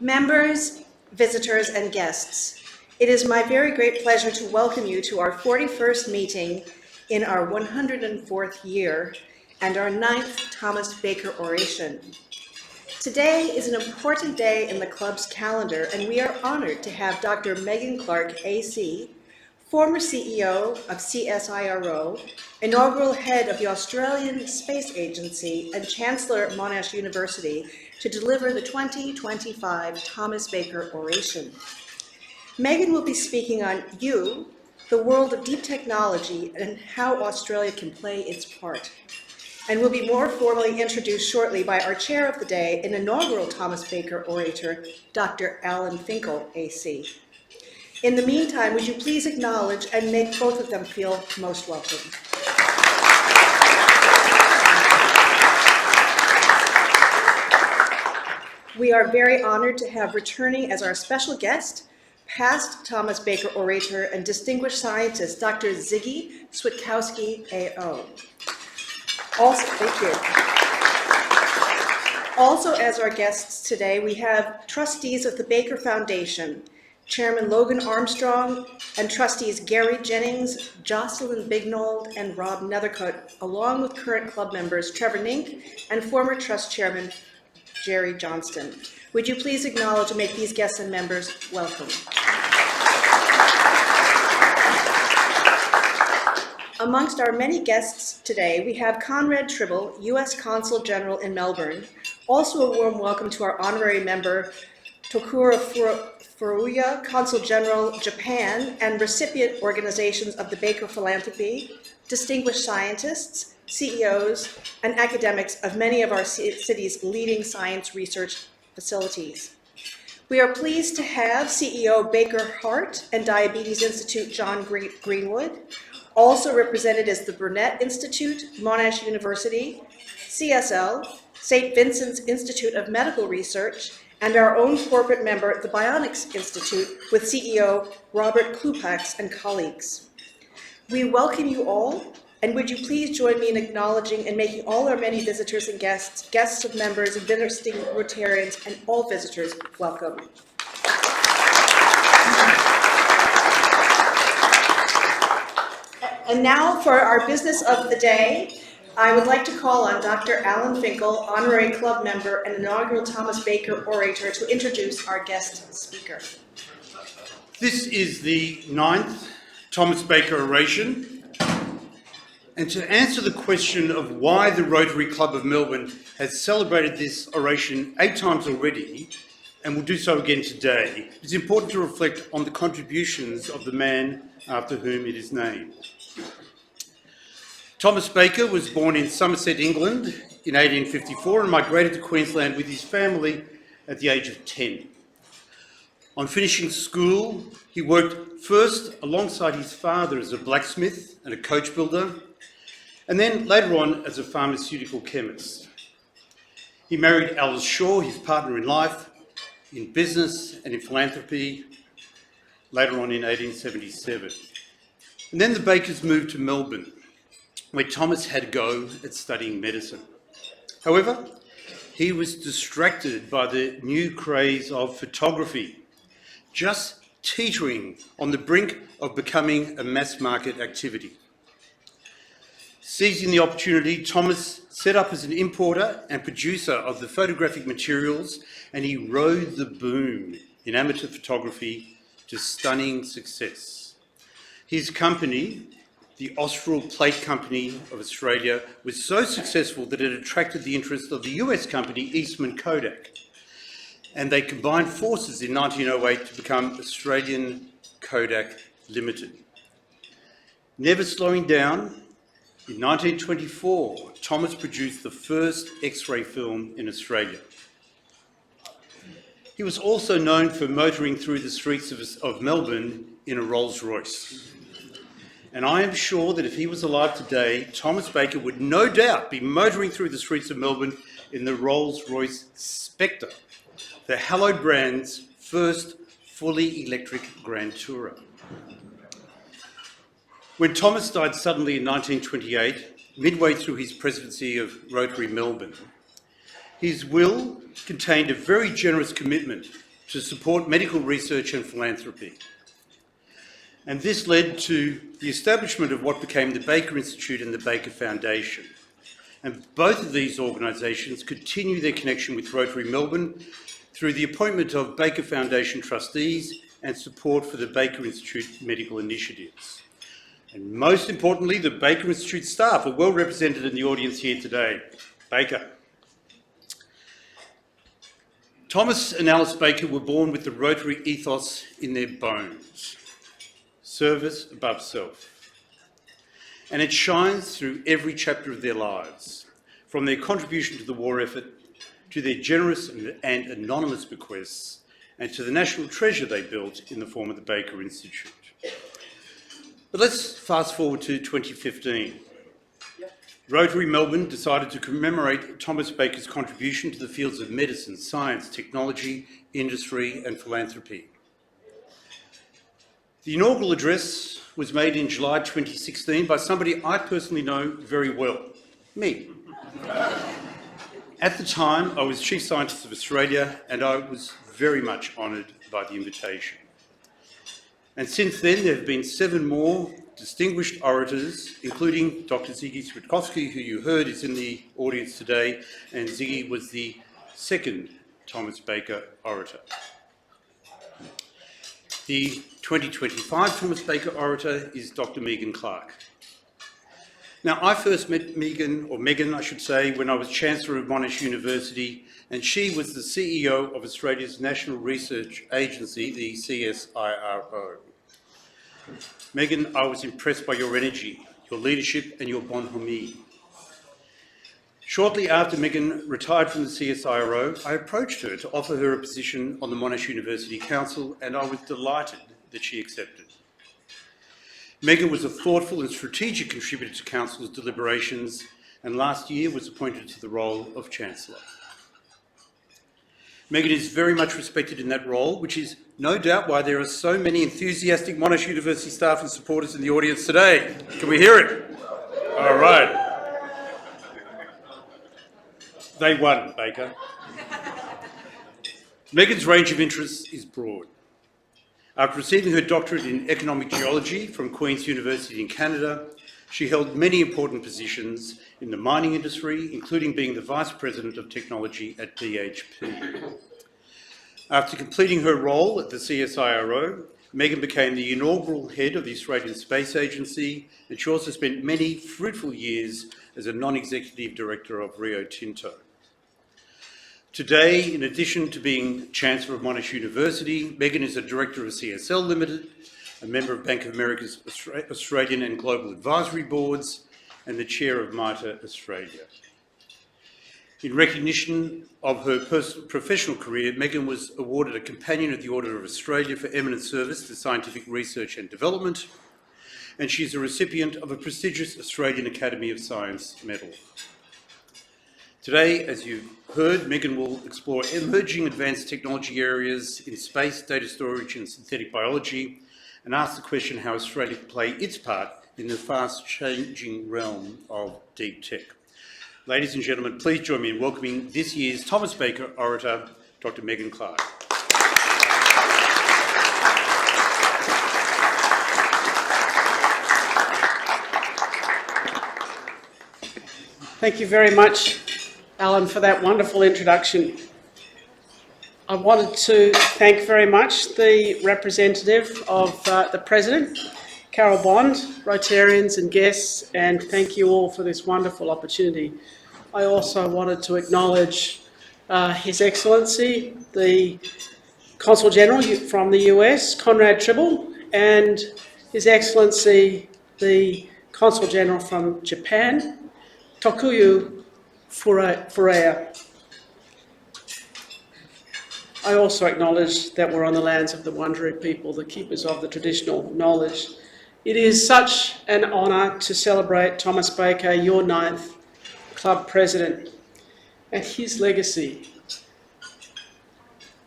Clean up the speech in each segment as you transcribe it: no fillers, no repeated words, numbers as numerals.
Members, visitors, and guests, it is my very great pleasure to welcome you to our 41st meeting in our 104th year and our 9th Thomas Baker Oration. Today is an important day in the club's calendar, and we are honored to have Dr. Megan Clark, AC, former CEO of CSIRO, inaugural head of the Australian Space Agency, and Chancellor at Monash University, to deliver the 2025 Thomas Baker Oration. Megan will be speaking on You, the world of deep technology, and how Australia can play its part, and will be more formally introduced shortly by our chair of the day, an inaugural Thomas Baker orator, Dr. Alan Finkel, AC. In the meantime, would you please acknowledge and make both of them feel most welcome. We are very honored to have returning as our special guest, past Thomas Baker orator and distinguished scientist, Dr. Ziggy Switkowski, AO. Also, thank you. Also, as our guests today, we have trustees of the Baker Foundation, Chairman Logan Armstrong, and trustees Gary Jennings, Jocelyn Bignold, and Rob Nethercutt, along with current club members Trevor Nink and former trust chairman Jerry Johnston. Would you please acknowledge and make these guests and members welcome. Amongst our many guests today, we have Conrad Tribble, U.S. Consul General in Melbourne. Also a warm welcome to our honorary member, Tokura Furuya, Consul General, Japan, and recipient organizations of the Baker Philanthropy, distinguished scientists, CEOs, and academics of many of our city's leading science research facilities. We are pleased to have CEO Baker Heart and Diabetes Institute John Greenwood. Also represented is the Burnett Institute, Monash University, CSL, St. Vincent's Institute of Medical Research, and our own corporate member, the Bionics Institute, with CEO Robert Klupax and colleagues. We welcome you all, and would you please join me in acknowledging and making all our many visitors and guests of members and visiting Rotarians, and all visitors welcome. And now for our business of the day, I would like to call on Dr. Alan Finkel, honorary club member and inaugural Thomas Baker orator, to introduce our guest speaker. This is the 9th Thomas Baker Oration. And to answer the question of why the Rotary Club of Melbourne has celebrated this oration 8 times already, and will do so again today, it's important to reflect on the contributions of the man after whom it is named. Thomas Baker was born in Somerset, England in 1854 and migrated to Queensland with his family at the age of 10. On finishing school, he worked first alongside his father as a blacksmith and a coach builder, and then later on as a pharmaceutical chemist. He married Alice Shaw, his partner in life, in business and in philanthropy, later on in 1877. And then the Bakers moved to Melbourne, where Thomas had a go at studying medicine. However, he was distracted by the new craze of photography, just teetering on the brink of becoming a mass market activity. Seizing the opportunity, Thomas set up as an importer and producer of the photographic materials, and he rode the boom in amateur photography to stunning success. His company, the Austral Plate Company of Australia, was so successful that it attracted the interest of the US company Eastman Kodak, and they combined forces in 1908 to become Australian Kodak Limited. Never slowing down, in 1924, Thomas produced the first X-ray film in Australia. He was also known for motoring through the streets of Melbourne in a Rolls-Royce. And I am sure that if he was alive today, Thomas Baker would no doubt be motoring through the streets of Melbourne in the Rolls-Royce Spectre, the hallowed brand's first fully electric Grand Tourer. When Thomas died suddenly in 1928, midway through his presidency of Rotary Melbourne, his will contained a very generous commitment to support medical research and philanthropy. And this led to the establishment of what became the Baker Institute and the Baker Foundation. And both of these organisations continue their connection with Rotary Melbourne through the appointment of Baker Foundation trustees and support for the Baker Institute medical initiatives. And most importantly, the Baker Institute staff are well represented in the audience here today. Baker. Thomas and Alice Baker were born with the Rotary ethos in their bones. Service above self. And it shines through every chapter of their lives, from their contribution to the war effort, to their generous and anonymous bequests, and to the national treasure they built in the form of the Baker Institute. But let's fast forward to 2015. Rotary Melbourne decided to commemorate Thomas Baker's contribution to the fields of medicine, science, technology, industry, and philanthropy. The inaugural address was made in July 2016 by somebody I personally know very well, me. At the time, I was Chief Scientist of Australia, and I was very much honoured by the invitation. And since then, there have been 7 more distinguished orators, including Dr. Ziggy Switkowski, who you heard is in the audience today, and Ziggy was the second Thomas Baker orator. The 2025 Thomas Baker orator is Dr. Megan Clark. Now, I first met Megan, I should say, when I was Chancellor of Monash University, and she was the CEO of Australia's National Research Agency, the CSIRO. Megan, I was impressed by your energy, your leadership, and your bonhomie. Shortly after Megan retired from the CSIRO, I approached her to offer her a position on the Monash University Council, and I was delighted that she accepted. Megan was a thoughtful and strategic contributor to Council's deliberations, and last year was appointed to the role of Chancellor. Megan is very much respected in that role, which is no doubt why there are so many enthusiastic Monash University staff and supporters in the audience today. Can we hear it? All right. They won, Baker. Megan's range of interests is broad. After receiving her doctorate in economic geology from Queen's University in Canada, she held many important positions in the mining industry, including being the Vice President of Technology at BHP. After completing her role at the CSIRO, Megan became the inaugural head of the Australian Space Agency, and she also spent many fruitful years as a non-executive director of Rio Tinto. Today, in addition to being Chancellor of Monash University, Megan is a director of CSL Limited, a member of Bank of America's Australian and Global Advisory Boards, and the chair of MITA Australia. In recognition of her professional career, Megan was awarded a Companion of the Order of Australia for eminent service to scientific research and development, and she is a recipient of a prestigious Australian Academy of Science medal. Today, as you've heard, Megan will explore emerging advanced technology areas in space, data storage and synthetic biology, and ask the question how Australia can play its part in the fast-changing realm of deep tech. Ladies and gentlemen, please join me in welcoming this year's Thomas Baker orator, Dr. Megan Clark. Thank you very much, Alan, for that wonderful introduction. I wanted to thank very much the representative of the President, Carol Bond, Rotarians and guests, and thank you all for this wonderful opportunity. I also wanted to acknowledge His Excellency, the Consul General from the US, Conrad Tribble, and His Excellency, the Consul General from Japan, Tokuyu Fureya. I also acknowledge that we're on the lands of the Wurundjeri people, the keepers of the traditional knowledge. It is such an honour to celebrate Thomas Baker, your 9th club president, and his legacy.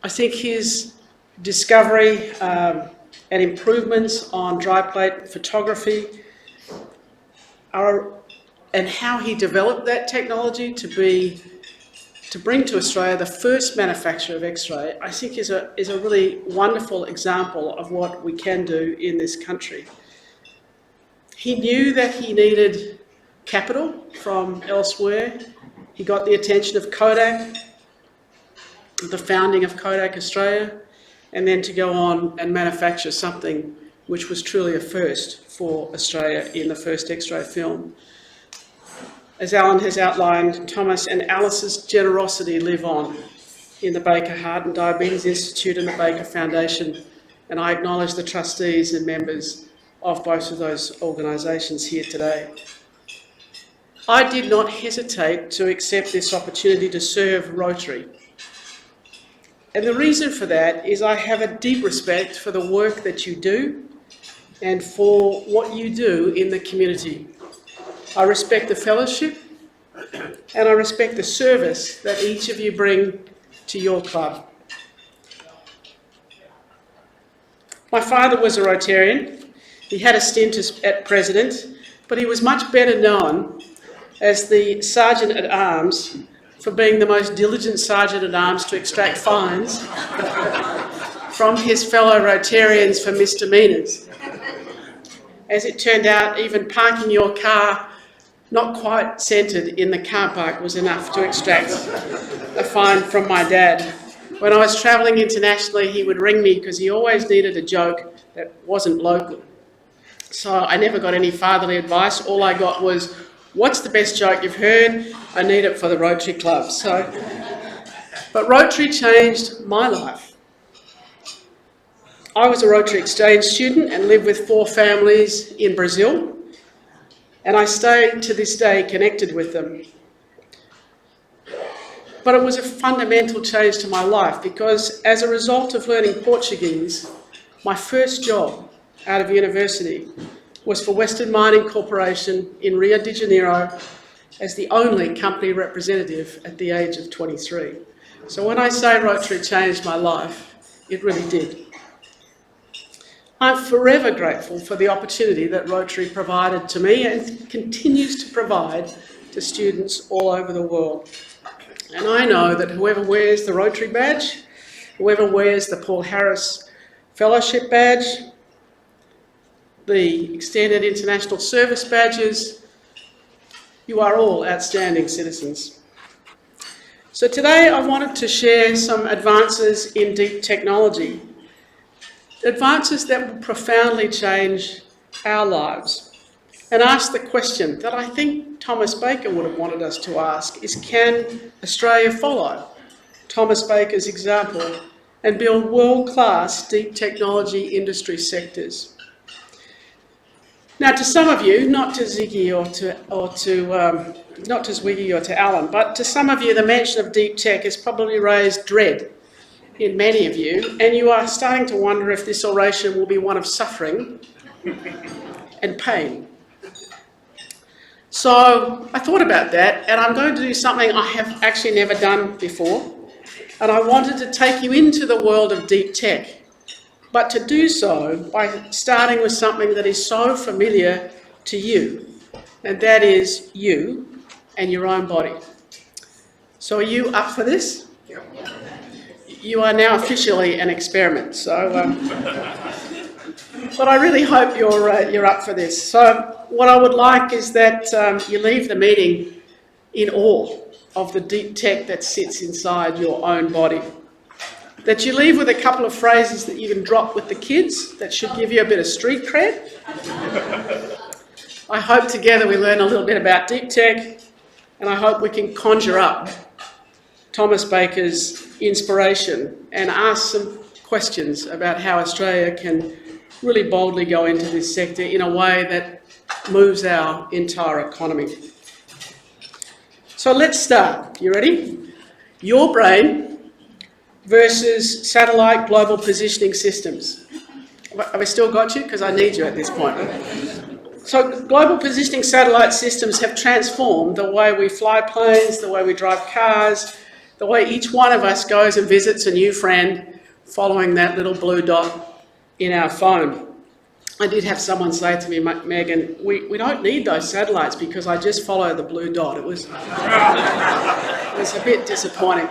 I think his discovery and improvements on dry plate photography and how he developed that technology to be to bring to Australia the first manufacture of X-ray, I think is a really wonderful example of what we can do in this country. He knew that he needed capital from elsewhere. He got the attention of Kodak, the founding of Kodak Australia, and then to go on and manufacture something which was truly a first for Australia in the first X-ray film. As Alan has outlined, Thomas and Alice's generosity live on in the Baker Heart and Diabetes Institute and the Baker Foundation, and I acknowledge the trustees and members of both of those organisations here today. I did not hesitate to accept this opportunity to serve Rotary. And the reason for that is I have a deep respect for the work that you do and for what you do in the community. I respect the fellowship and I respect the service that each of you bring to your club. My father was a Rotarian. He had a stint as president, but he was much better known as the Sergeant-at-Arms for being the most diligent Sergeant-at-Arms to extract fines from his fellow Rotarians for misdemeanours. As it turned out, even parking your car not quite centred in the car park was enough to extract a fine from my dad. When I was travelling internationally, he would ring me because he always needed a joke that wasn't local. So I never got any fatherly advice. All I got was, "What's the best joke you've heard? I need it for the Rotary Club." But Rotary changed my life. I was a Rotary Exchange student and lived with 4 families in Brazil, and I stay to this day connected with them. But it was a fundamental change to my life because as a result of learning Portuguese, my first job out of university was for Western Mining Corporation in Rio de Janeiro as the only company representative at the age of 23. So when I say Rotary changed my life, it really did. I'm forever grateful for the opportunity that Rotary provided to me and continues to provide to students all over the world. And I know that whoever wears the Rotary badge, whoever wears the Paul Harris Fellowship badge, the Extended International Service badges, you are all outstanding citizens. So today I wanted to share some advances in deep technology, advances that will profoundly change our lives, and ask the question that I think Thomas Baker would have wanted us to ask is, can Australia follow Thomas Baker's example and build world-class deep technology industry sectors? Now, to some of you, not to Ziggy not to Zwiggy or to Alan, but to some of you, the mention of deep tech has probably raised dread in many of you, and you are starting to wonder if this oration will be one of suffering and pain. So I thought about that, and I'm going to do something I have actually never done before, and I wanted to take you into the world of deep tech, but to do so by starting with something that is so familiar to you, and that is you and your own body. So are you up for this? You are now officially an experiment, but I really hope you're up for this. So what I would like is that you leave the meeting in awe of the deep tech that sits inside your own body. That you leave with a couple of phrases that you can drop with the kids that should give you a bit of street cred. I hope together we learn a little bit about deep tech, and I hope we can conjure up Thomas Baker's inspiration and ask some questions about how Australia can really boldly go into this sector in a way that moves our entire economy. So let's start. You ready? Your brain versus satellite global positioning systems. Have I still got you? Because I need you at this point. So global positioning satellite systems have transformed the way we fly planes, the way we drive cars, the way each one of us goes and visits a new friend following that little blue dot in our phone. I did have someone say to me, Megan, we don't need those satellites because I just follow the blue dot. It was a bit disappointing.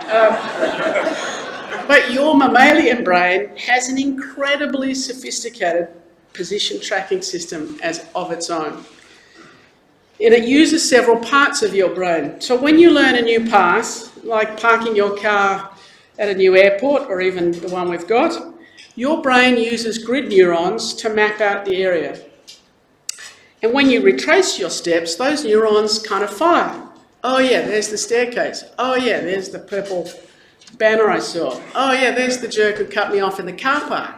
But your mammalian brain has an incredibly sophisticated position tracking system of its own. And it uses several parts of your brain. So when you learn a new pass, like parking your car at a new airport or even the one we've got, your brain uses grid neurons to map out the area. And when you retrace your steps, those neurons kind of fire. Oh yeah, there's the staircase. Oh yeah, there's the purple banner I saw. Oh yeah, there's the jerk who cut me off in the car park.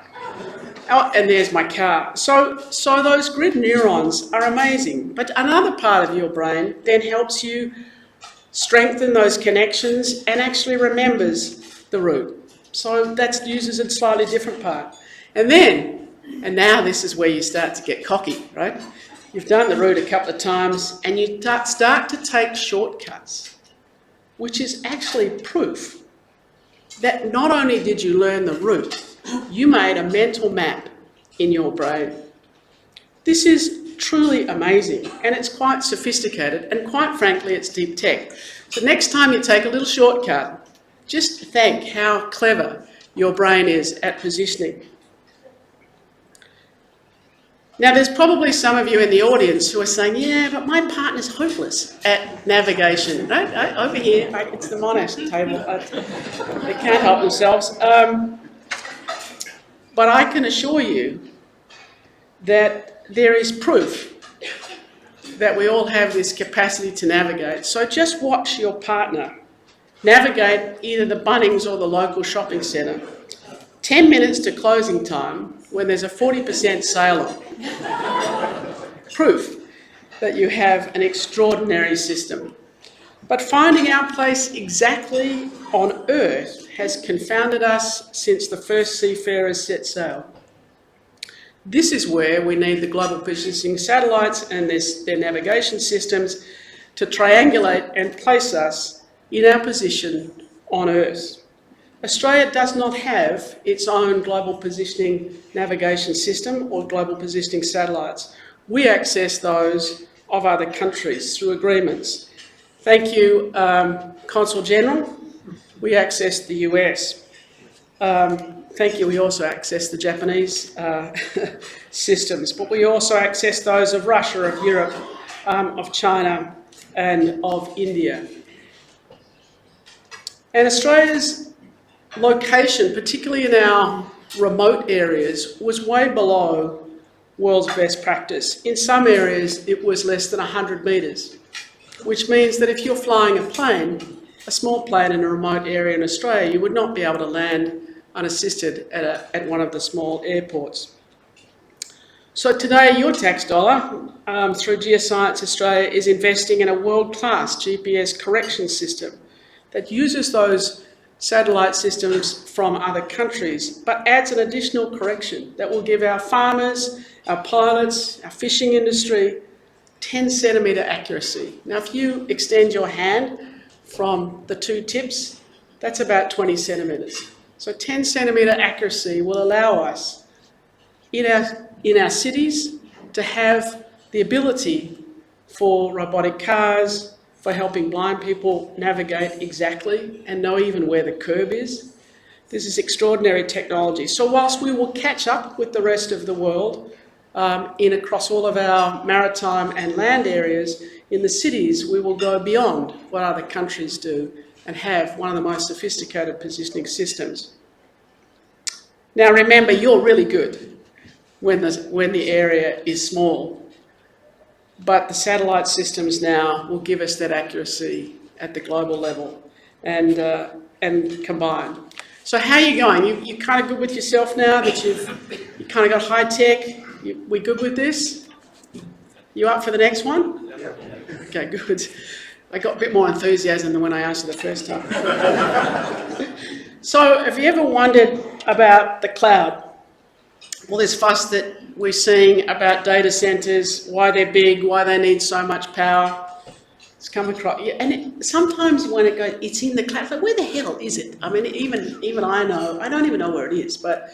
Oh, and there's my car. So those grid neurons are amazing. But another part of your brain then helps you strengthen those connections and actually remembers the route. So that uses a slightly different part. And now this is where you start to get cocky, right? You've done the route a couple of times and you start to take shortcuts, which is actually proof that not only did you learn the route, you made a mental map in your brain. This is truly amazing, and it's quite sophisticated, and quite frankly, it's deep tech. So next time you take a little shortcut, just think how clever your brain is at positioning. Now, there's probably some of you in the audience who are saying, yeah, but my partner's hopeless at navigation. Right? Over here, it's the Monash table. They can't help themselves. But I can assure you that there is proof that we all have this capacity to navigate. So just watch your partner navigate either the Bunnings or the local shopping centre. 10 minutes to closing time when there's a 40% sale on. Proof that you have an extraordinary system. But finding our place exactly on Earth has confounded us since the first seafarers set sail. This is where we need the global positioning satellites and their navigation systems to triangulate and place us in our position on Earth. Australia does not have its own global positioning navigation system or global positioning satellites. We access those of other countries through agreements. Thank you, Consul General. We access the US. Thank you, we also access the Japanese systems, but we also access those of Russia, of Europe, of China, and of India. And Australia's location, particularly in our remote areas, was way below world's best practice. In some areas, it was less than 100 metres, which means that if you're flying a plane, a small plane in a remote area in Australia, you would not be able to land unassisted at one of the small airports. So today, your tax dollar, through Geoscience Australia, is investing in a world-class GPS correction system that uses those satellite systems from other countries, but adds an additional correction that will give our farmers, our pilots, our fishing industry, 10 centimetre accuracy. Now, if you extend your hand from the two tips, that's about 20 centimetres. So 10 centimetre accuracy will allow us in our cities to have the ability for robotic cars, for helping blind people navigate exactly and know even where the curb is. This is extraordinary technology. So whilst we will catch up with the rest of the world across all of our maritime and land areas, in the cities we will go beyond what other countries do and have one of the most sophisticated positioning systems. Now remember, you're really good when the area is small. But the satellite systems now will give us that accuracy at the global level and combined. So how are you going? You kind of good with yourself now that you kind of got high tech? We good with this? You up for the next one? Okay, good. I got a bit more enthusiasm than when I asked you the first time. So have you ever wondered about the cloud? All this fuss that we're seeing about data centres, why they're big, why they need so much power. It's come across, and sometimes when it goes, it's in the cloud. Like, where the hell is it? I mean, even I know. I don't even know where it is. But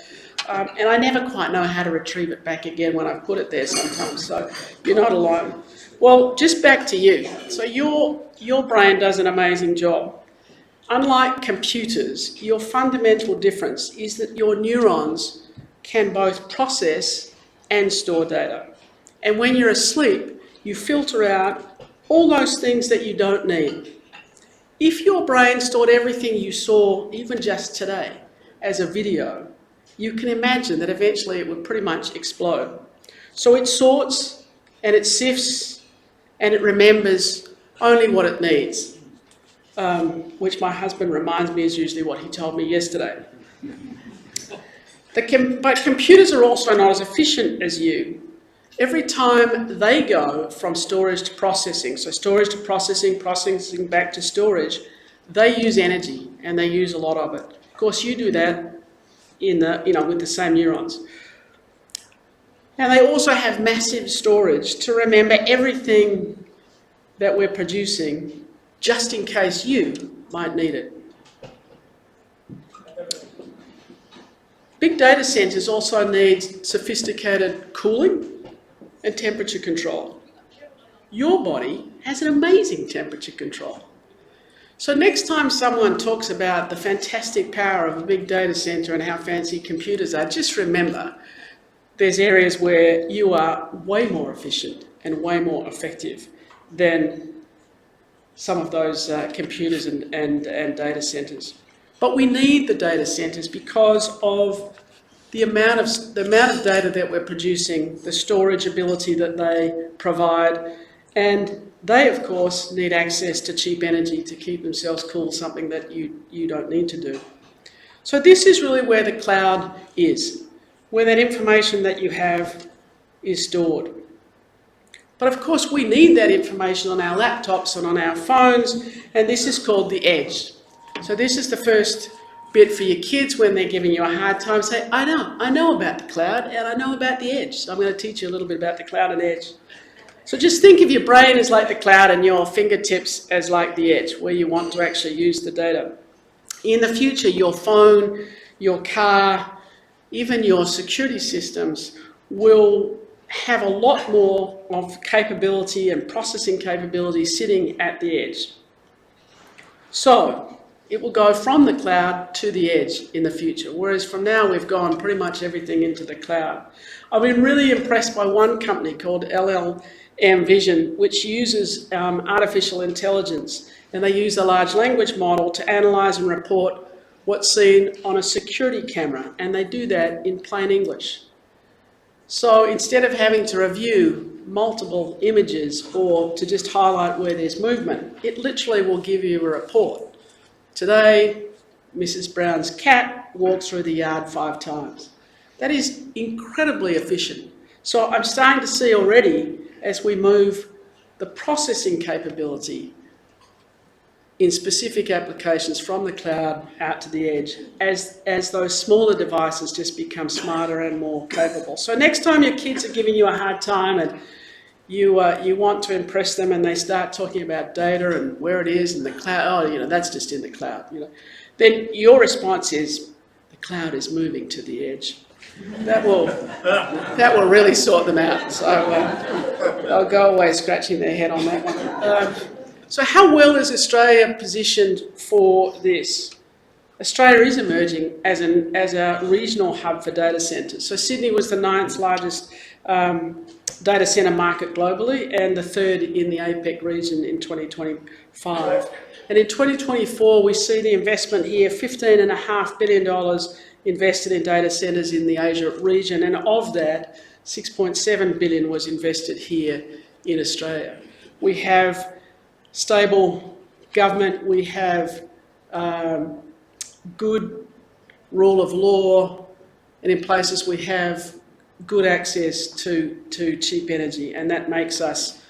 and I never quite know how to retrieve it back again when I put it there sometimes, so you're not alone. Well, just back to you. So your brain does an amazing job. Unlike computers, your fundamental difference is that your neurons can both process and store data. And when you're asleep, you filter out all those things that you don't need. If your brain stored everything you saw, even just today, as a video, you can imagine that eventually it would pretty much explode. So it sorts and it sifts and it remembers only what it needs, which my husband reminds me is usually what he told me yesterday. But computers are also not as efficient as you. Every time they go from storage to processing, so storage to processing, processing back to storage, they use energy and they use a lot of it. Of course, you do that with the same neurons. And they also have massive storage to remember everything that we're producing, just in case you might need it. Big data centers also need sophisticated cooling and temperature control. Your body has an amazing temperature control. So next time someone talks about the fantastic power of a big data center and how fancy computers are, just remember there's areas where you are way more efficient and way more effective than some of those computers and data centers. But we need the data centers because of the amount of data that we're producing, the storage ability that they provide, and they, of course, need access to cheap energy to keep themselves cool, something that you don't need to do. So this is really where the cloud is, where that information that you have is stored. But of course, we need that information on our laptops and on our phones, and this is called the edge. So this is the first bit for your kids when they're giving you a hard time. Say, I know about the cloud and I know about the edge. So I'm going to teach you a little bit about the cloud and edge. So just think of your brain as like the cloud and your fingertips as like the edge, where you want to actually use the data. In the future, your phone, your car, even your security systems will have a lot more of capability and processing capability sitting at the edge. So it will go from the cloud to the edge in the future, whereas from now we've gone pretty much everything into the cloud. I've been really impressed by one company called LLM Vision, which uses artificial intelligence, and they use a large language model to analyse and report what's seen on a security camera, and they do that in plain English. So instead of having to review multiple images or to just highlight where there's movement, it literally will give you a report. Today, Mrs. Brown's cat walked through the yard 5 times. That is incredibly efficient. So I'm starting to see already, as we move the processing capability in specific applications from the cloud out to the edge, as those smaller devices just become smarter and more capable. So next time your kids are giving you a hard time and you want to impress them and they start talking about data and where it is and the cloud, that's just in the cloud, then your response is, the cloud is moving to the edge. That will really sort them out. So they'll go away scratching their head on that one. So how well is Australia positioned for this? Australia is emerging as a regional hub for data centres. So Sydney was the 9th largest data centre market globally and the 3rd in the APEC region in 2025. And in 2024, we see the investment here, $15.5 billion invested in data centres in the Asia region, and of that, $6.7 billion was invested here in Australia. We have stable government, we have good rule of law, and in places we have good access to cheap energy, and that makes us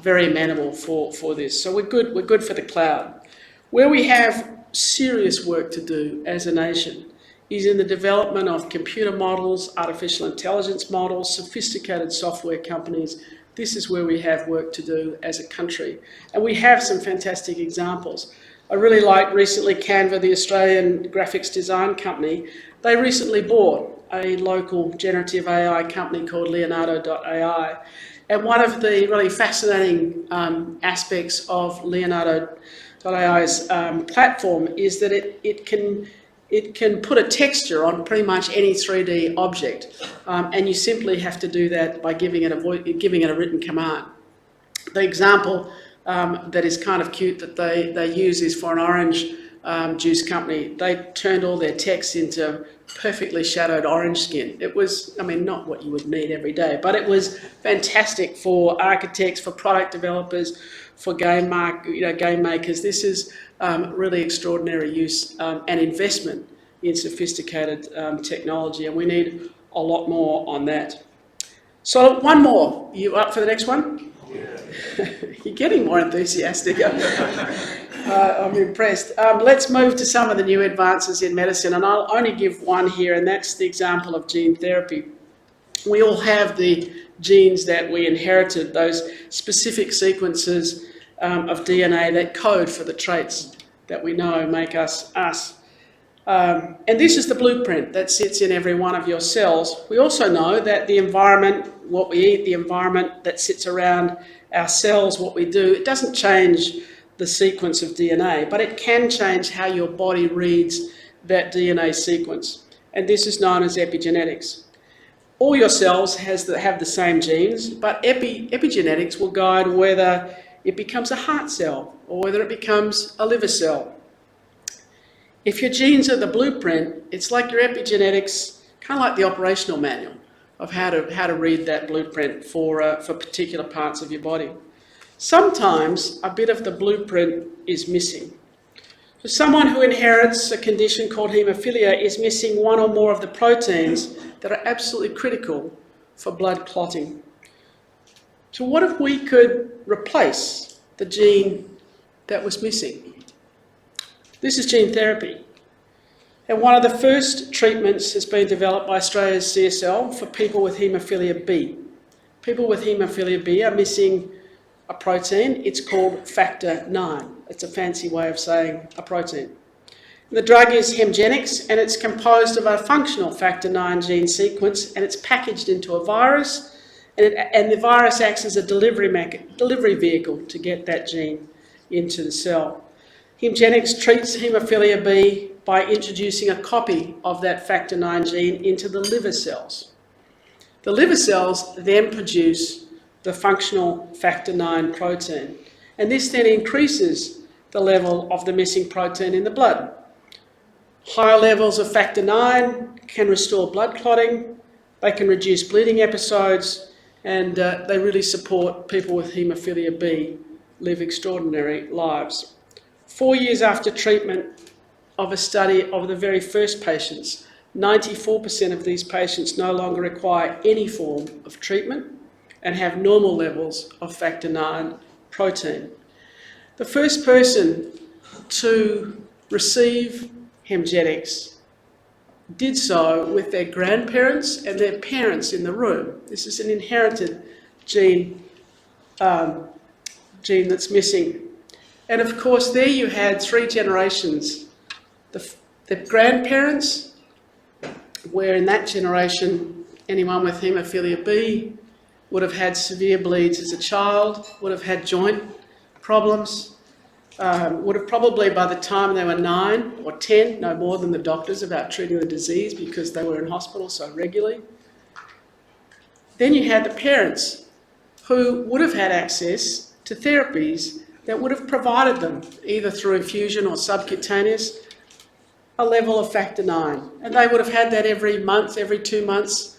very amenable for this. So we're good for the cloud. Where we have serious work to do as a nation is in the development of computer models, artificial intelligence models, sophisticated software companies. This is where we have work to do as a country. And we have some fantastic examples. I really liked recently Canva, the Australian graphics design company. They recently bought a local generative AI company called Leonardo.ai. And one of the really fascinating aspects of Leonardo.ai's platform is that it can put a texture on pretty much any 3D object, and you simply have to do that by giving it a written command. The example that is kind of cute that they use is for an orange juice company. They turned all their text into perfectly shadowed orange skin. It was, I mean, not what you would need every day, but it was fantastic for architects, for product developers, for game makers. This is really extraordinary use and investment in sophisticated technology, and we need a lot more on that. So one more. You up for the next one? Yeah. You're getting more enthusiastic. I'm impressed. Let's move to some of the new advances in medicine, and I'll only give one here, and that's the example of gene therapy. We all have the genes that we inherited, those specific sequences of DNA that code for the traits that we know make us us. And this is the blueprint that sits in every one of your cells. We also know that the environment, what we eat, the environment that sits around our cells, what we do, it doesn't change the sequence of DNA, but it can change how your body reads that DNA sequence. And this is known as epigenetics. All your cells have the same genes, but epigenetics will guide whether it becomes a heart cell or whether it becomes a liver cell. If your genes are the blueprint, it's like your epigenetics, kind of like the operational manual of how to read that blueprint for particular parts of your body. Sometimes a bit of the blueprint is missing. So someone who inherits a condition called haemophilia is missing one or more of the proteins that are absolutely critical for blood clotting. So what if we could replace the gene that was missing? This is gene therapy. And one of the first treatments has been developed by Australia's CSL for people with haemophilia B. People with haemophilia B are missing a protein. It's called factor 9. It's a fancy way of saying a protein. The drug is Hemgenix, and it's composed of a functional factor 9 gene sequence, and it's packaged into a virus, and the virus acts as a delivery vehicle to get that gene into the cell. Hemgenix treats haemophilia B by introducing a copy of that factor 9 gene into the liver cells. The liver cells then produce the functional factor 9 protein, and this then increases the level of the missing protein in the blood. Higher levels of factor 9 can restore blood clotting, they can reduce bleeding episodes, and they really support people with haemophilia B live extraordinary lives. 4 years after treatment of a study of the very first patients, 94% of these patients no longer require any form of treatment and have normal levels of factor 9 protein. The first person to receive Hemgenix did so with their grandparents and their parents in the room. This is an inherited gene that's missing. And of course, there you had 3 generations. The grandparents, where in that generation, anyone with haemophilia B would have had severe bleeds as a child, would have had joint problems, would have probably by the time they were 9 or 10, no more than the doctors about treating the disease because they were in hospital so regularly. Then you had the parents who would have had access to therapies that would have provided them, either through infusion or subcutaneous, a level of factor 9. And they would have had that every month, every 2 months,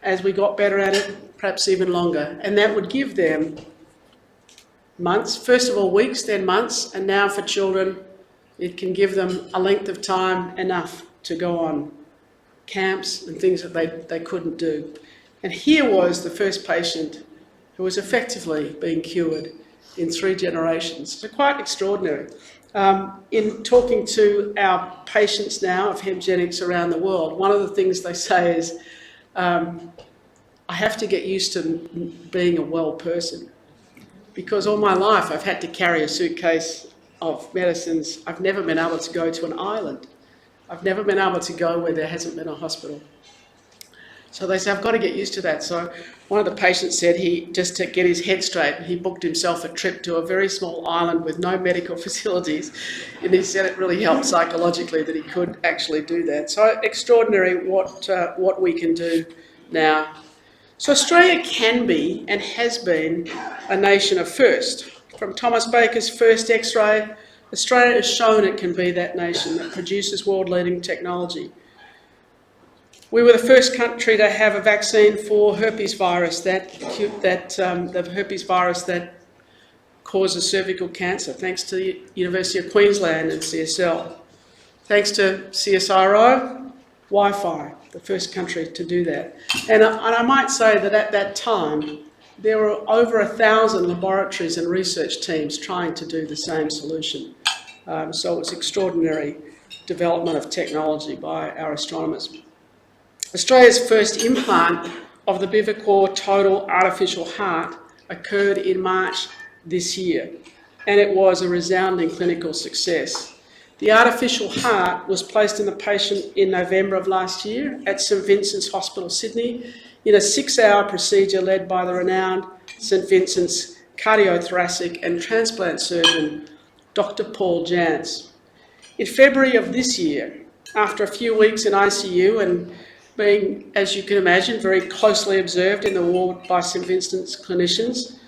as we got better at it, perhaps even longer. And that would give them months, first of all weeks, then months, and now for children, it can give them a length of time enough to go on camps and things that they couldn't do. And here was the first patient who was effectively being cured in 3 generations. So quite extraordinary. In talking to our patients now of Hemgenix around the world, one of the things they say is, I have to get used to being a well person because all my life I've had to carry a suitcase of medicines. I've never been able to go to an island I've never been able to go where there hasn't been a hospital. So they said, I've got to get used to that. So one of the patients said just to get his head straight, he booked himself a trip to a very small island with no medical facilities. And he said it really helped psychologically that he could actually do that. So extraordinary what we can do now. So Australia can be and has been a nation of first. From Thomas Baker's first X-ray, Australia has shown it can be that nation that produces world-leading technology. We were the first country to have a vaccine for herpes virus, the herpes virus that causes cervical cancer, thanks to the University of Queensland and CSL. Thanks to CSIRO, Wi-Fi, the first country to do that. And I might say that at that time, there were over 1,000 laboratories and research teams trying to do the same solution. So it was extraordinary development of technology by our astronomers. Australia's first implant of the Bivacor total artificial heart occurred in March this year, and it was a resounding clinical success. The artificial heart was placed in the patient in November of last year at St Vincent's Hospital, Sydney, in a 6-hour procedure led by the renowned St Vincent's cardiothoracic and transplant surgeon, Dr. Paul Jantz. In February of this year, after a few weeks in ICU and being, as you can imagine, very closely observed in the ward by St Vincent's clinicians,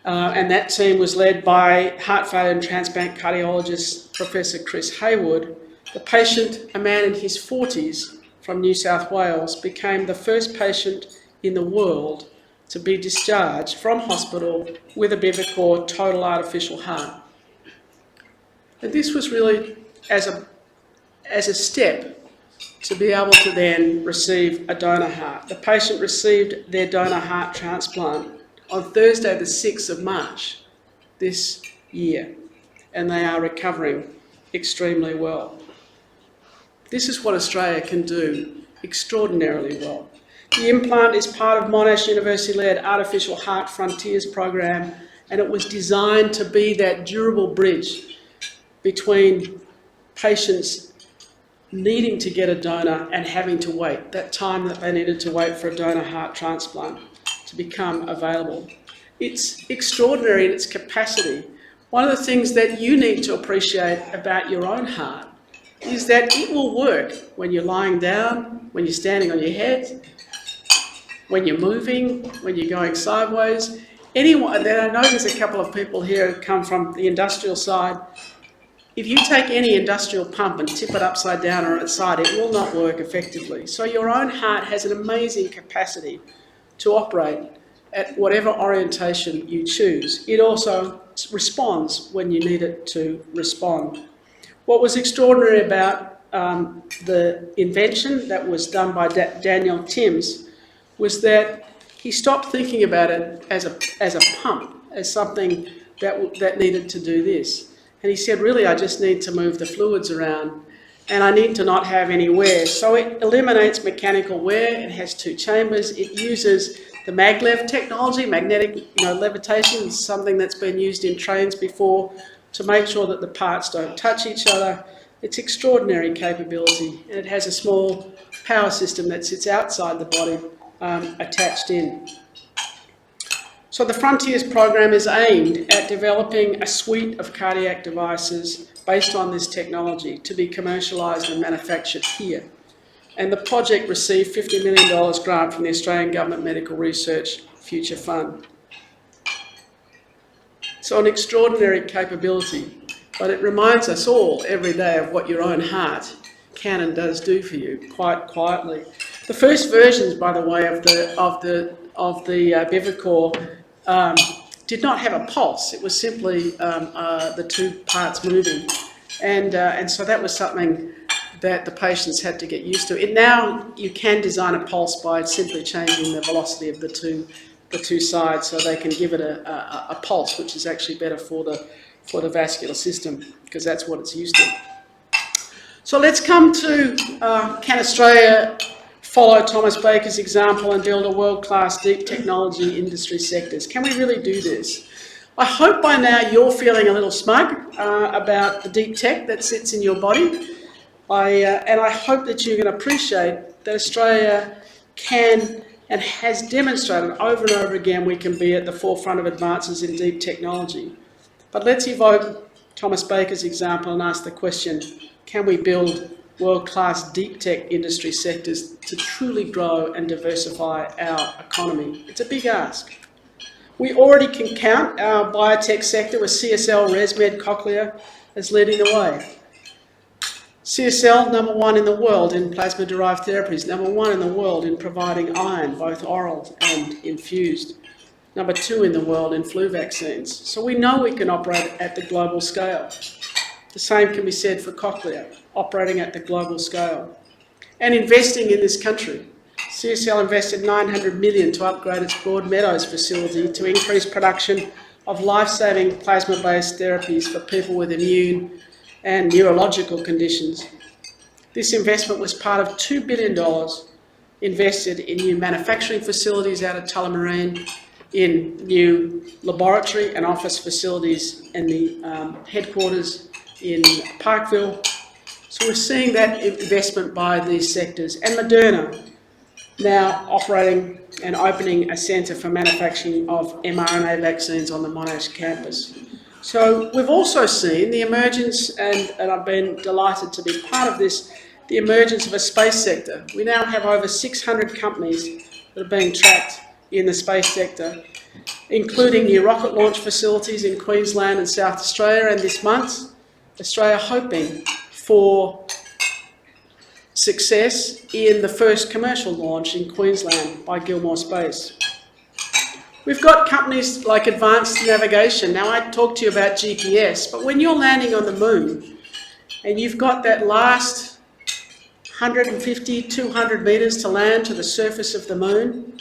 and that team was led by heart failure and transplant cardiologist Professor Chris Haywood. The patient, a man in his 40s from New South Wales, became the first patient in the world to be discharged from hospital with a Bivacor total artificial heart. And this was really as a step to be able to then receive a donor heart. The patient received their donor heart transplant on Thursday the 6th of March this year, and they are recovering extremely well. This is what Australia can do extraordinarily well. The implant is part of Monash University-led Artificial Heart Frontiers program, and it was designed to be that durable bridge between patients needing to get a donor and having to wait, that time that they needed to wait for a donor heart transplant to become available. It's extraordinary in its capacity. One of the things that you need to appreciate about your own heart is that it will work when you're lying down, when you're standing on your head, when you're moving, when you're going sideways. Anyone, and I know there's a couple of people here who come from the industrial side. If you take any industrial pump and tip it upside down or its side, it will not work effectively. So your own heart has an amazing capacity to operate at whatever orientation you choose. It also responds when you need it to respond. What was extraordinary about the invention that was done by Daniel Timms was that he stopped thinking about it as a pump, as something that needed to do this. And he said, really, I just need to move the fluids around and I need to not have any wear. So it eliminates mechanical wear. It has 2 chambers. It uses the maglev technology, magnetic levitation, is something that's been used in trains before to make sure that the parts don't touch each other. It's extraordinary capability, and it has a small power system that sits outside the body attached in. So the Frontiers program is aimed at developing a suite of cardiac devices based on this technology to be commercialised and manufactured here. And the project received $50 million grant from the Australian Government Medical Research Future Fund. So an extraordinary capability, but it reminds us all every day of what your own heart can and does do for you, quite quietly. The first versions, by the way, of the Bivacor did not have a pulse. It was simply the 2 parts moving, and so that was something that the patients had to get used to. Now you can design a pulse by simply changing the velocity of the two sides, so they can give it a pulse, which is actually better for the vascular system, because that's what it's used to. So let's come to can Australia follow Thomas Baker's example and build a world-class deep technology industry sectors? Can we really do this? I hope by now you're feeling a little smug about the deep tech that sits in your body. And I hope that you can appreciate that Australia can and has demonstrated over and over again we can be at the forefront of advances in deep technology. But let's evoke Thomas Baker's example and ask the question, can we build world-class deep tech industry sectors to truly grow and diversify our economy? It's a big ask. We already can count our biotech sector with CSL, ResMed, Cochlear as leading the way. CSL, number one in the world in plasma-derived therapies, number one in the world in providing iron, both oral and infused, number two in the world in flu vaccines. So we know we can operate at the global scale. The same can be said for Cochlear, operating at the global scale. And investing in this country. CSL invested $900 million to upgrade its Broadmeadows facility to increase production of life-saving plasma-based therapies for people with immune and neurological conditions. This investment was part of $2 billion invested in new manufacturing facilities out of Tullamarine, in new laboratory and office facilities in the headquarters in Parkville. So we're seeing that investment by these sectors. And Moderna, now operating and opening a centre for manufacturing of mRNA vaccines on the Monash campus. So we've also seen the emergence, and I've been delighted to be part of this, the emergence of a space sector. We now have over 600 companies that are being tracked in the space sector, including new rocket launch facilities in Queensland and South Australia, and this month, Australia hoping for success in the first commercial launch in Queensland by Gilmore Space. We've got companies like Advanced Navigation. Now, I talked to you about GPS, but when you're landing on the moon and you've got that last 150, 200 metres to land to the surface of the moon,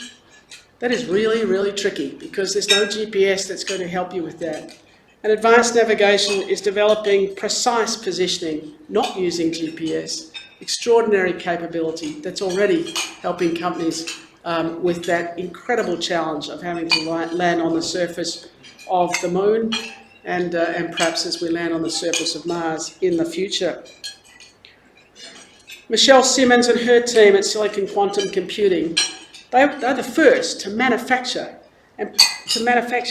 that is really, really tricky because there's no GPS that's going to help you with that. And Advanced Navigation is developing precise positioning, not using GPS, extraordinary capability that's already helping companies with that incredible challenge of having to land on the surface of the moon and perhaps as we land on the surface of Mars in the future. Michelle Simmons and her team at Silicon Quantum Computing, they're the first to manufacture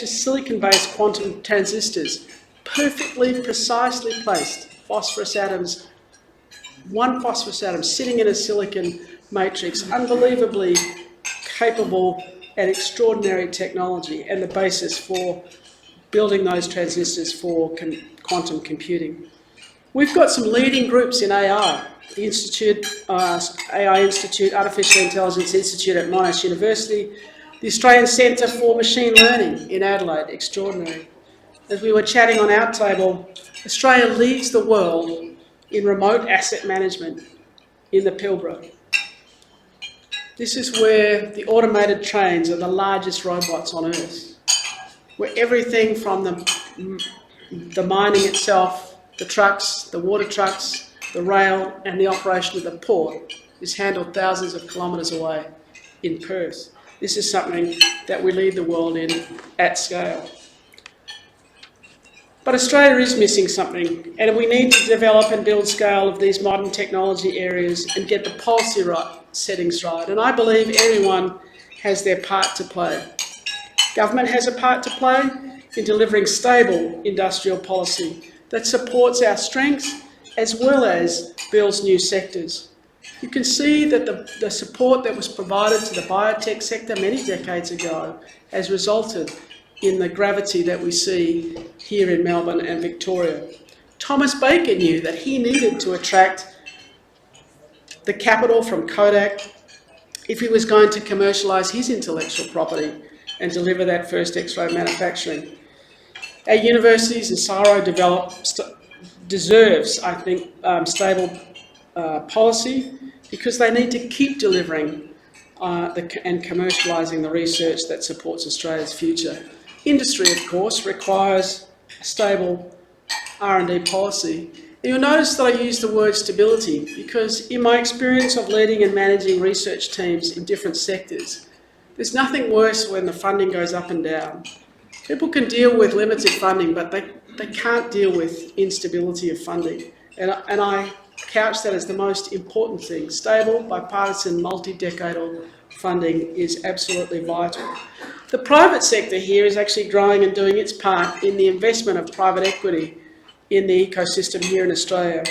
silicon-based quantum transistors, perfectly, precisely placed phosphorus atoms, one phosphorus atom sitting in a silicon matrix, unbelievably capable and extraordinary technology and the basis for building those transistors for quantum computing. We've got some leading groups in AI, the AI Institute, Artificial Intelligence Institute at Monash University, the Australian Centre for Machine Learning in Adelaide, extraordinary. As we were chatting on our table, Australia leads the world in remote asset management in the Pilbara. This is where the automated trains are the largest robots on Earth, where everything from the mining itself, the trucks, the water trucks, the rail and the operation of the port is handled thousands of kilometres away in Perth. This is something that we lead the world in at scale. But Australia is missing something, and we need to develop and build scale of these modern technology areas and get the policy settings right. And I believe everyone has their part to play. Government has a part to play in delivering stable industrial policy that supports our strengths as well as builds new sectors. You can see that the support that was provided to the biotech sector many decades ago has resulted in the gravity that we see here in Melbourne and Victoria. Thomas Baker knew that he needed to attract the capital from Kodak if he was going to commercialise his intellectual property and deliver that first X-ray manufacturing. Our universities and CSIRO deserves, I think, stable policy because they need to keep delivering and commercialising the research that supports Australia's future. Industry, of course, requires a stable R&D policy. And you'll notice that I use the word stability because in my experience of leading and managing research teams in different sectors, there's nothing worse when the funding goes up and down. People can deal with limited funding, but they can't deal with instability of funding. And I couch that is the most important thing. Stable, bipartisan, multi-decadal funding is absolutely vital. The private sector here is actually growing and doing its part in the investment of private equity in the ecosystem here in Australia.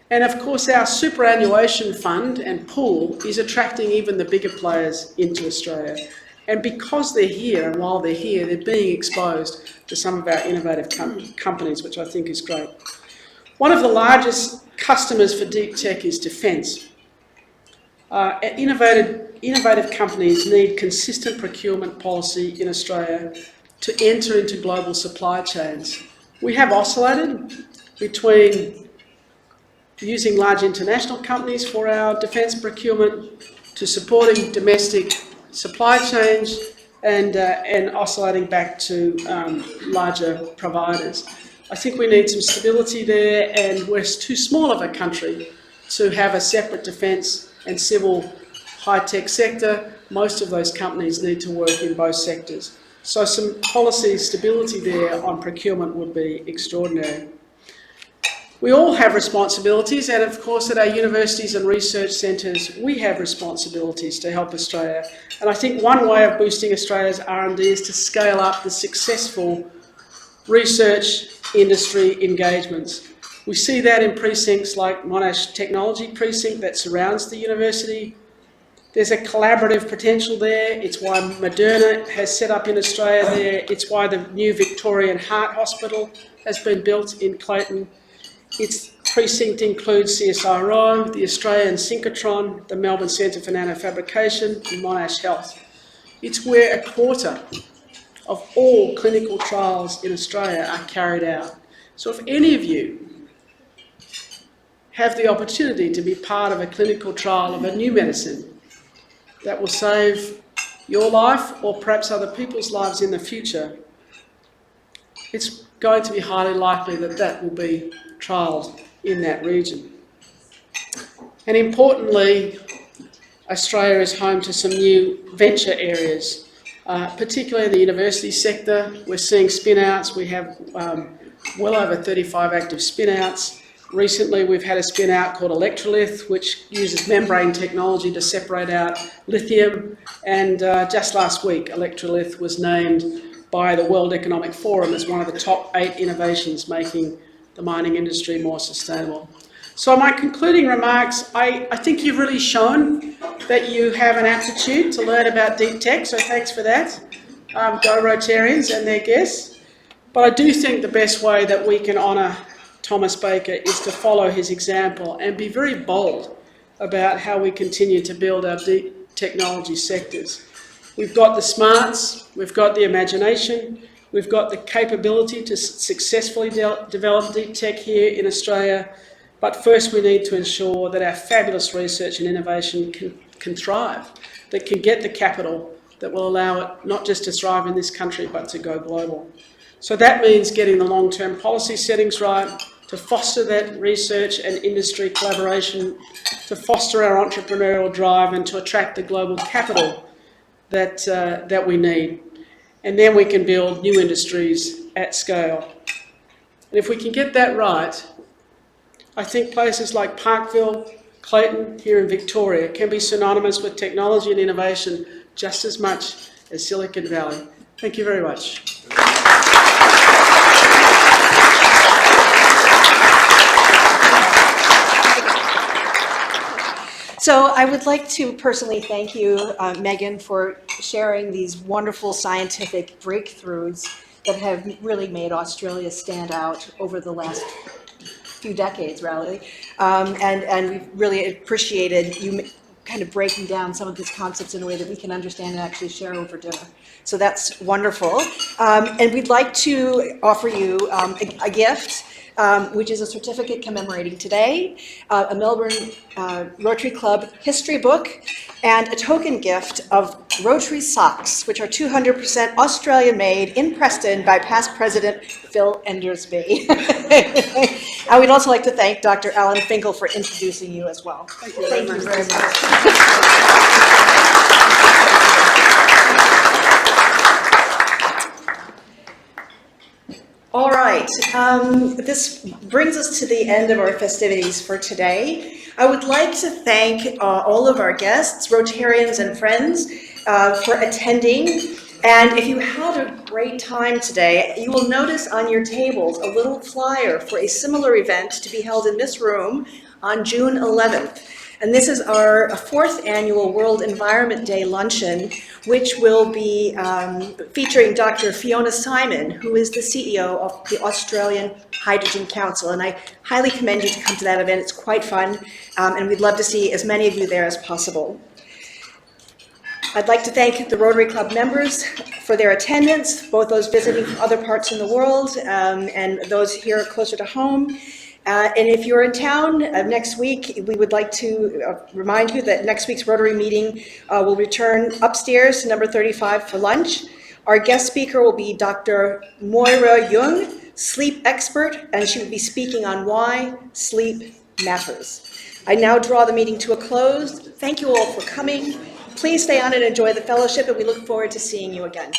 And of course our superannuation fund and pool is attracting even the bigger players into Australia. And because they're here, and while they're here, they're being exposed to some of our innovative companies, which I think is great. One of the largest customers for deep tech is defence. Innovative companies need consistent procurement policy in Australia to enter into global supply chains. We have oscillated between using large international companies for our defence procurement to supporting domestic supply chains and oscillating back to larger providers. I think we need some stability there, and we're too small of a country to have a separate defence and civil high-tech sector. Most of those companies need to work in both sectors. So some policy stability there on procurement would be extraordinary. We all have responsibilities, and of course at our universities and research centres we have responsibilities to help Australia. And I think one way of boosting Australia's R&D is to scale up the successful research industry engagements. We see that in precincts like Monash Technology Precinct that surrounds the university. There's a collaborative potential there. It's why Moderna has set up in Australia there. It's why the new Victorian Heart Hospital has been built in Clayton. Its precinct includes CSIRO, the Australian Synchrotron, the Melbourne Centre for Nanofabrication, and Monash Health. It's where a quarter of all clinical trials in Australia are carried out. So if any of you have the opportunity to be part of a clinical trial of a new medicine that will save your life or perhaps other people's lives in the future, it's going to be highly likely that that will be trialled in that region. And importantly, Australia is home to some new venture areas, particularly in the university sector. We're seeing spin-outs. We have well over 35 active spin-outs. Recently, we've had a spin-out called Electrolith, which uses membrane technology to separate out lithium. And just last week, Electrolith was named by the World Economic Forum as one of the top 8 innovations making the mining industry more sustainable. So my concluding remarks, I think you've really shown that you have an aptitude to learn about deep tech, so thanks for that. Go Rotarians and their guests. But I do think the best way that we can honour Thomas Baker is to follow his example and be very bold about how we continue to build our deep technology sectors. We've got the smarts, we've got the imagination, we've got the capability to successfully develop deep tech here in Australia, but first we need to ensure that our fabulous research and innovation can thrive, that can get the capital that will allow it not just to thrive in this country but to go global. So that means getting the long-term policy settings right, to foster that research and industry collaboration, to foster our entrepreneurial drive and to attract the global capital that we need. And then we can build new industries at scale. And if we can get that right, I think places like Parkville, Clayton, here in Victoria, can be synonymous with technology and innovation just as much as Silicon Valley. Thank you very much. So I would like to personally thank you, Megan, for sharing these wonderful scientific breakthroughs that have really made Australia stand out over the last few decades, really. And we've really appreciated you kind of breaking down some of these concepts in a way that we can understand and actually share over dinner. So that's wonderful. And we'd like to offer you a gift, which is a certificate commemorating today, a Melbourne Rotary Club history book, and a token gift of Rotary socks, which are 200% Australian-made in Preston by past President Phil Endersby. And we'd also like to thank Dr. Alan Finkel for introducing you as well. Thank you very much. All right, this brings us to the end of our festivities for today. I would like to thank all of our guests, Rotarians and friends, for attending. And if you had a great time today, you will notice on your tables a little flyer for a similar event to be held in this room on June 11th. And this is our 4th annual World Environment Day luncheon, which will be featuring Dr. Fiona Simon, who is the CEO of the Australian Hydrogen Council. And I highly commend you to come to that event. It's quite fun, and we'd love to see as many of you there as possible. I'd like to thank the Rotary Club members for their attendance, both those visiting from other parts in the world and those here closer to home. And if you're in town next week, we would like to remind you that next week's Rotary meeting will return upstairs to number 35 for lunch. Our guest speaker will be Dr. Moira Jung, sleep expert, and she will be speaking on why sleep matters. I now draw the meeting to a close. Thank you all for coming. Please stay on and enjoy the fellowship, and we look forward to seeing you again.